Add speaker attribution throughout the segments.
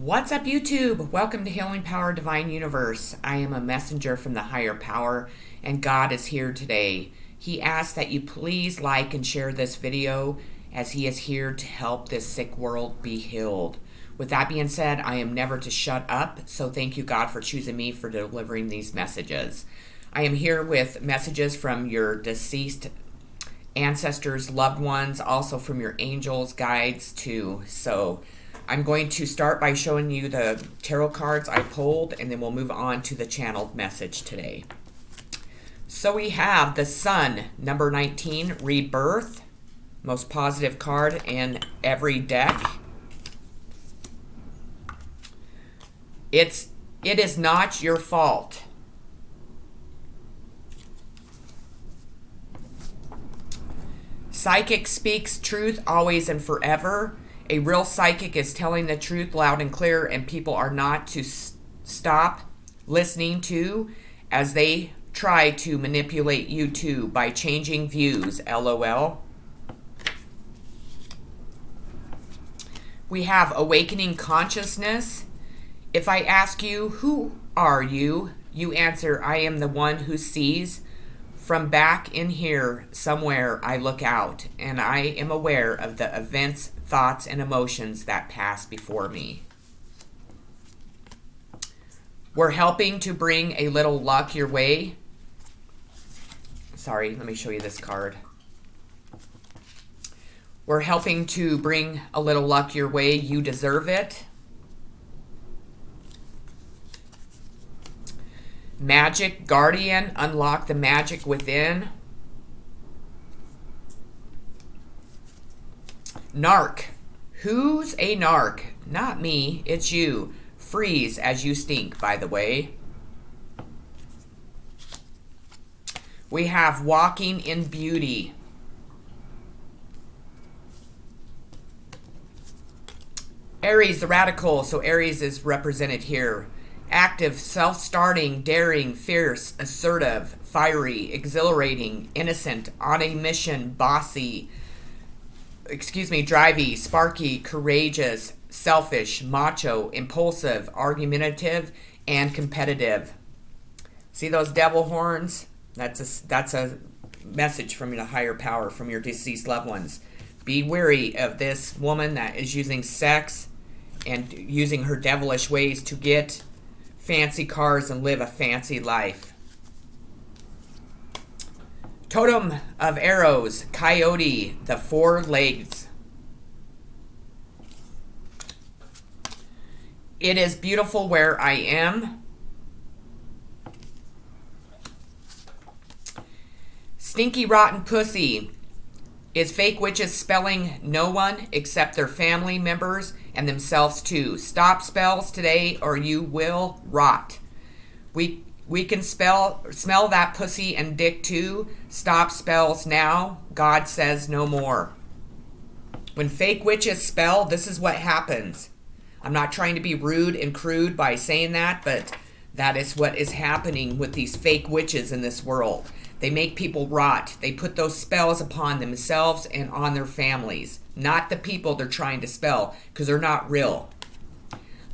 Speaker 1: What's up, YouTube? Welcome to Healing Power Divine Universe. I am a messenger from the higher power, and God is here today. He asks that you please like and share this video, as He is here to help this sick world be healed. With that being said, I am never to shut up, so thank you, God, for choosing me for delivering these messages. I am here with messages from your deceased ancestors, loved ones, also from your angels, guides, too. So I'm going to start by showing you the tarot cards I pulled, and then we'll move on to the channeled message today. So we have the Sun, number 19, Rebirth, most positive card in every deck. It is not your fault. Psychic speaks truth always and forever. A real psychic is telling the truth loud and clear, and people are not to stop listening to as they try to manipulate you too by changing views, LOL. We have awakening consciousness. If I ask you, who are you? You answer, I am the one who sees. From back in here somewhere I look out, and I am aware of the events, thoughts, and emotions that pass before me. We're helping to bring a little luck your way. Sorry, let me show you this card. We're helping to bring a little luck your way. You deserve it. Magic Guardian, unlock the magic within. Narc. Who's a narc? Not me, it's you. Freeze as you stink, by the way. We have Walking in Beauty. Aries, the radical. So Aries is represented here. Active, self-starting, daring, fierce, assertive, fiery, exhilarating, innocent, on a mission, bossy, drivey, sparky, courageous, selfish, macho, impulsive, argumentative, and competitive. See those devil horns? That's a message from the higher power, from your deceased loved ones. Be wary of this woman that is using sex and using her devilish ways to get fancy cars and live a fancy life. Totem of Arrows, Coyote, the four legs. It is beautiful where I am. Stinky rotten pussy. Is fake witches spelling no one except their family members and themselves too? Stop spells today or you will rot. We can smell that pussy and dick too. Stop spells now. God says no more. When fake witches spell, this is what happens. I'm not trying to be rude and crude by saying that, but that is what is happening with these fake witches in this world. They make people rot. They put those spells upon themselves and on their families, not the people they're trying to spell, because they're not real.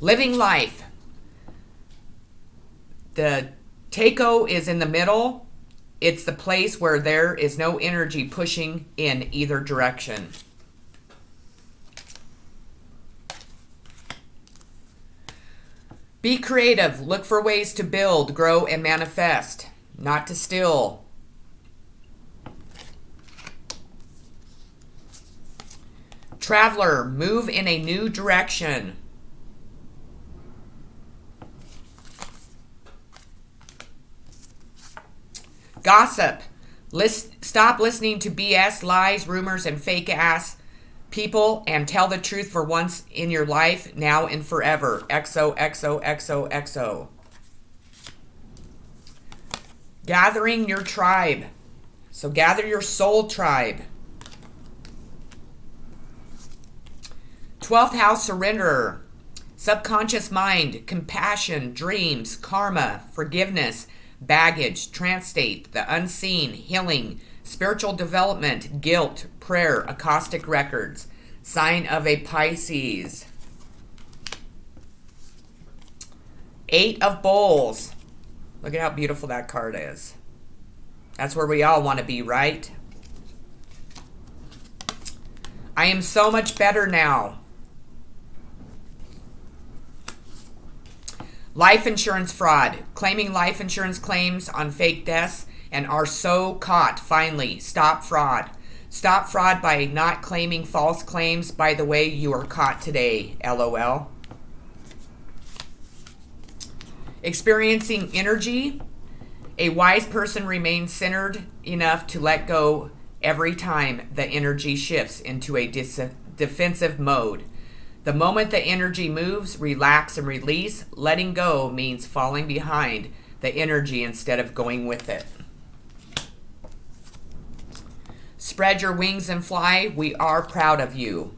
Speaker 1: Living life. The Taco is in the middle. It's the place where there is no energy pushing in either direction. Be creative. Look for ways to build, grow, and manifest, not to steal. Traveler, move in a new direction. Gossip, stop listening to BS, lies, rumors, and fake ass people and tell the truth for once in your life, now and forever. XOXOXOXO. Gathering your tribe. So gather your soul tribe. 12th house surrenderer, subconscious mind, compassion, dreams, karma, forgiveness, baggage, trance state, the unseen, healing, spiritual development, guilt, prayer, Akashic records, sign of a Pisces. Eight of Bowls. Look at how beautiful that card is. That's where we all want to be, right? I am so much better now. Life insurance fraud. Claiming life insurance claims on fake deaths and are so caught, finally. Stop fraud. Stop fraud by not claiming false claims. By the way, you are caught today. LOL. Experiencing energy. A wise person remains centered enough to let go every time the energy shifts into a defensive mode. The moment the energy moves, relax and release. Letting go means falling behind the energy instead of going with it. Spread your wings and fly. We are proud of you.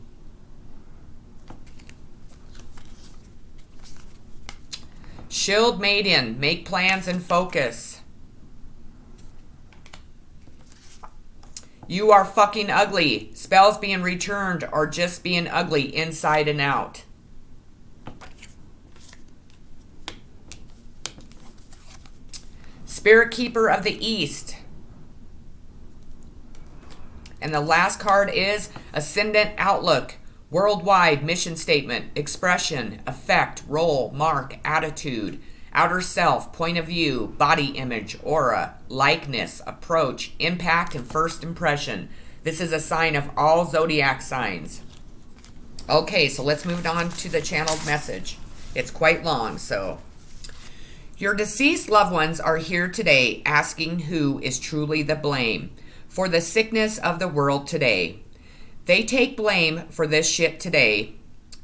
Speaker 1: Shield Maiden. Make plans and focus. You are fucking ugly. Spells being returned or just being ugly inside and out. Spirit Keeper of the East. And the last card is Ascendant Outlook. Worldwide mission statement, expression, effect, role, mark, attitude, outer self, point of view, body image, aura, likeness, approach, impact, and first impression. This is a sign of all zodiac signs. Okay, so let's move on to the channeled message. It's quite long, so. Your deceased loved ones are here today asking who is truly the blame for the sickness of the world today. They take blame for this shit today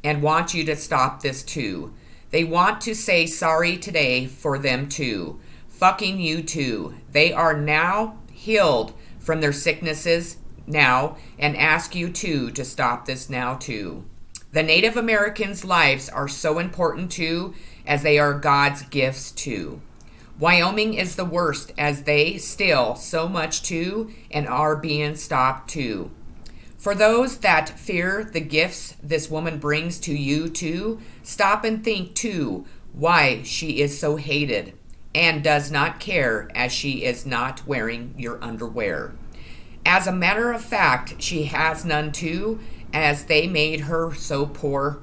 Speaker 1: and want you to stop this too. They want to say sorry today for them too. Fucking you too. They are now healed from their sicknesses now and ask you too to stop this now too. The Native Americans' lives are so important too, as they are God's gifts too. Wyoming is the worst, as they steal so much too and are being stopped too. For those that fear the gifts this woman brings to you too, stop and think too why she is so hated and does not care, as she is not wearing your underwear. As a matter of fact, she has none too, as they made her so poor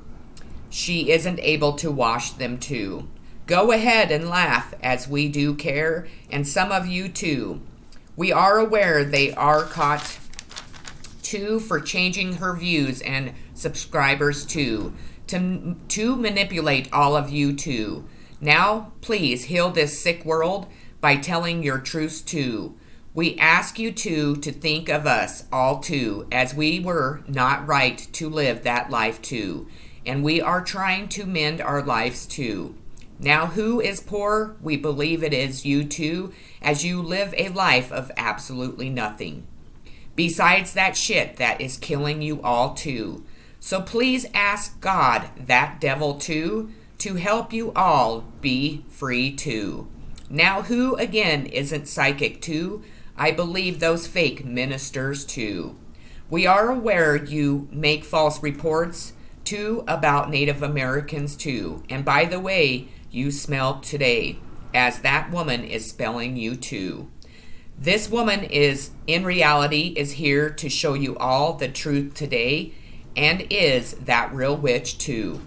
Speaker 1: she isn't able to wash them too. Go ahead and laugh, as we do care, and some of you too. We are aware they are caught too for changing her views, and subscribers too, to manipulate all of you too. Now, please heal this sick world by telling your truths too. We ask you too to think of us all too, as we were not right to live that life too, and we are trying to mend our lives too. Now, who is poor? We believe it is you too, as you live a life of absolutely nothing besides that shit that is killing you all too. So please ask God, that devil too, to help you all be free too. Now, who again isn't psychic too? I believe those fake ministers too. We are aware you make false reports too about Native Americans too. And by the way, you smell today, as that woman is spelling you too. This woman is, in reality, is here to show you all the truth today, and is that real witch too.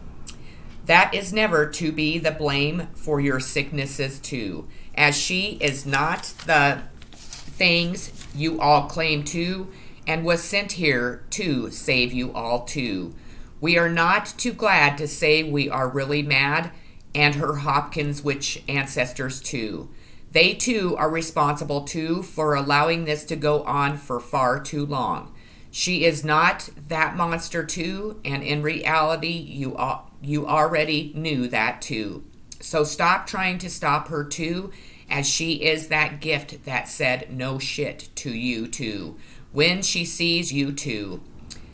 Speaker 1: That is never to be the blame for your sicknesses too, as she is not the things you all claim to, and was sent here to save you all too. We are not too glad to say we are really mad, and her Hopkins witch ancestors too. They too are responsible too for allowing this to go on for far too long. She is not that monster too, and in reality, you already knew that too. So stop trying to stop her too, as she is that gift that said no shit to you too, when she sees you too.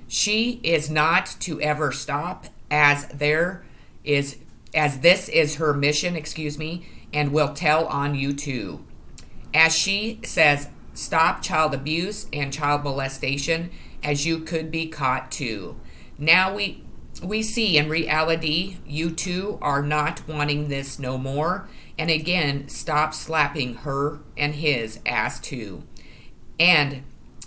Speaker 1: She is not to ever stop, as this is her mission, and will tell on you too. As she says, stop child abuse and child molestation, as you could be caught too. Now we see in reality, you two are not wanting this no more. And again, stop slapping her and his ass too. And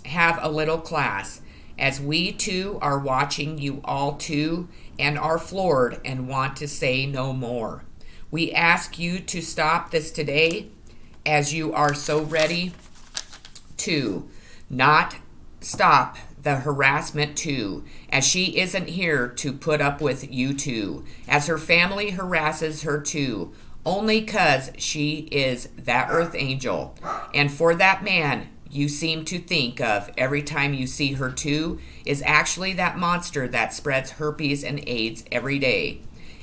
Speaker 1: have a little class, as we too are watching you all too and are floored and want to say no more. We ask you to stop this today, as you are so ready to not stop the harassment too, as she isn't here to put up with you two, as her family harasses her too, only 'cause she is that earth angel. And for that man you seem to think of every time you see her too is actually that monster that spreads herpes and AIDS every day,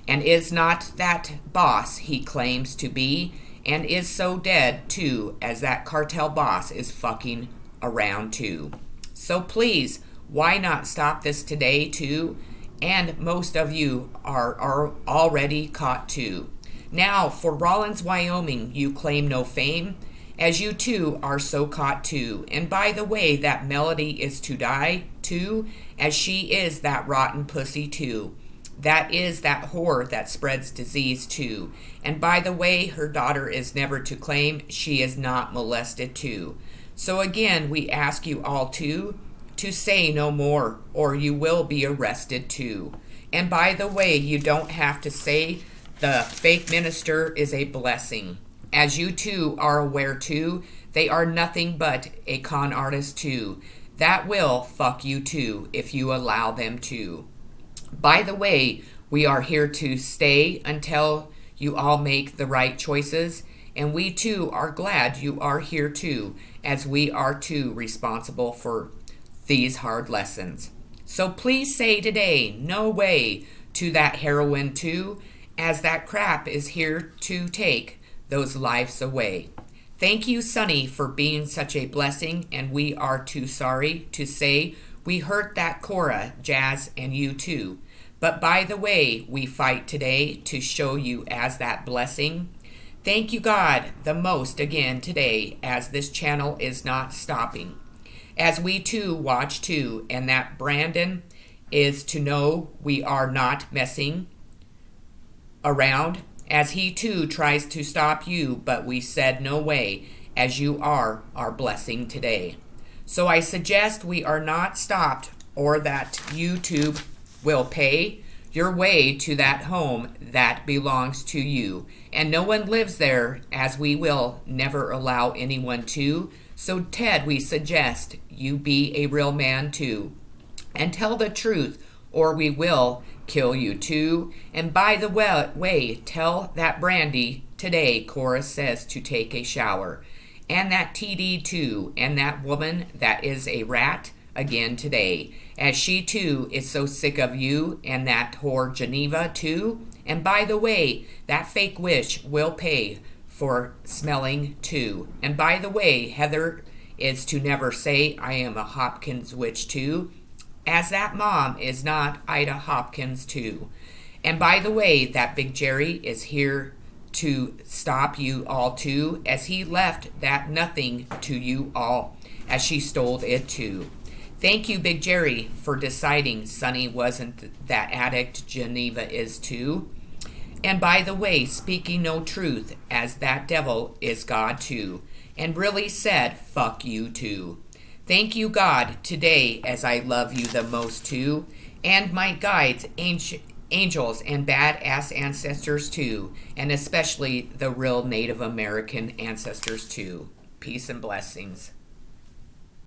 Speaker 1: and is not that boss he claims to be, and is so dead too, as that cartel boss is fucking around too. So please, why not stop this today too? And most of you are already caught too. Now for Rawlins, Wyoming, you claim no fame, as you too are so caught too. And by the way, that Melody is to die too, as she is that rotten pussy too. That is that whore that spreads disease too. And by the way, her daughter is never to claim she is not molested too. So again, we ask you all to say no more, or you will be arrested too. And by the way, you don't have to say the fake minister is a blessing. As you too are aware too, they are nothing but a con artist too. That will fuck you too if you allow them to. By the way, we are here to stay until you all make the right choices, and we too are glad you are here too, as we are too responsible for these hard lessons. So please say today, no way to that heroin too, as that crap is here to take those lives away. Thank you, Sonny, for being such a blessing, and we are too sorry to say we hurt that Cora, Jazz, and you too. But by the way, we fight today to show you as that blessing. Thank you, God, the most again today, as this channel is not stopping. As we too watch too, and that Brandon is to know we are not messing around, as he too tries to stop you, but we said no way, as you are our blessing today. So I suggest we are not stopped, or that YouTube will pay your way to that home that belongs to you, and no one lives there, as we will never allow anyone to. So Ted, we suggest you be a real man too, and tell the truth, or we will kill you too. And by the way, tell that Brandy today, Cora says, to take a shower. And that TD too, and that woman that is a rat again today, as she too is so sick of you, and that whore Geneva too. And by the way, that fake wish will pay for smelling too. And by the way, Heather is to never say I am a Hopkins witch too, as that mom is not Ida Hopkins too. And by the way, that Big Jerry is here to stop you all too, as he left that nothing to you all, as she stole it too. Thank you, Big Jerry, for deciding Sonny wasn't that addict Geneva is too. And by the way, speaking no truth, as that devil is God too, and really said fuck you too. Thank you, God, today, as I love you the most too, and my guides, angels, and badass ancestors too, and especially the real Native American ancestors too. Peace and blessings.